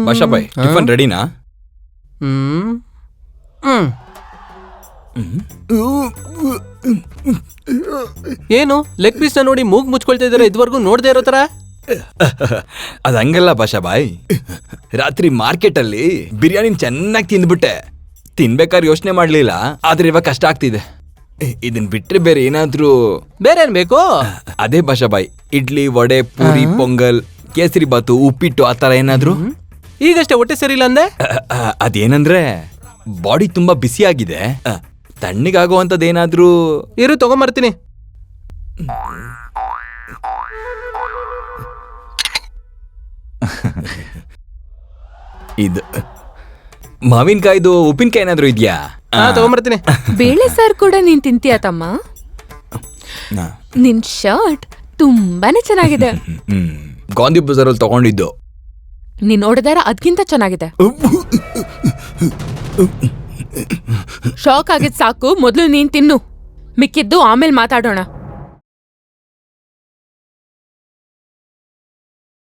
ಭಾಷಾಬಾಯ್ tiffin ರೆಡಿನಾ? ಏನು leg piece ನ ನೋಡಿ ಮೂಗ್ ಮುಚ್ಕೊಳ್ತಾ ಇದಾರೆ, ಇದುವರೆಗೂ ನೋಡದೆ ಇರೋ ತರ? ಅದ್ ಹಂಗಲ್ಲ ಭಾಷಾಬಾಯ್, ರಾತ್ರಿ ಮಾರ್ಕೆಟ್ ಅಲ್ಲಿ ಬಿರಿಯಾನಿ ಚೆನ್ನಾಗಿ ತಿಂದ್ಬಿಟ್ಟೆ. ತಿನ್ಬೇಕಾದ್ರೆ ಯೋಚನೆ ಮಾಡ್ಲಿಲ್ಲ, ಆದ್ರೆ ಇವಾಗ ಕಷ್ಟ ಆಗ್ತಿದೆ. ಇದನ್ ಬಿಟ್ರೆ ಬೇರೆ ಏನಾದ್ರೂ? ಬೇರೆ ಏನ್ ಬೇಕು? ಅದೇ ಭಾಷಾಬಾಯ್, ಇಡ್ಲಿ, ವಡೆ, ಪೂರಿ, ಪೊಂಗಲ್, ಕೇಸರಿ ಬಾತು, ಉಪ್ಪಿಟ್ಟು ಆತರ ಏನಾದ್ರು? ಈಗಷ್ಟೇ ಹೊಟ್ಟೆ ಸರಿ ಇಲ್ಲ ಅಂದೆ. ಅದೇನಂದ್ರೆ ಬಾಡಿ ತುಂಬಾ ಬಿಸಿ ಆಗಿದೆ, ತಣ್ಣಗಾಗುವಂತದ್ದೇನಾದ್ರೂ ಇರು ತಗೊಂಬರ್ತೀನಿ. ಇದು ಮಾವಿನಕಾಯ್ದು ಉಪ್ಪಿನಕಾಯಿ ಏನಾದ್ರು ಇದ್ಯಾ? ತಗೊಂಬರ್ತೀನಿ. ಬೇಳೆ ಸಾರು ಕೂಡ ನೀನ್ ತಿಂತೀಯ ತಮ್ಮ? ನಿನ್ ಶರ್ಟ್ ತುಂಬಾನೇ ಚೆನ್ನಾಗಿದೆ. ಗಾಂಧಿ ಬಜಾರಲ್ಲಿ ತಗೊಂಡಿದ್ದು. ನೀನ್ ನೋಡಿದಾರ ಅದ್ಕಿಂತ ಚೆನ್ನಾಗಿದೆ. ಶಾಕ್ ಆಗಿದ್ ಸಾಕು, ಮೊದ್ಲು ನೀನ್ ತಿನ್ನು, ಮಿಕ್ಕಿದ್ದು ಆಮೇಲೆ ಮಾತಾಡೋಣ.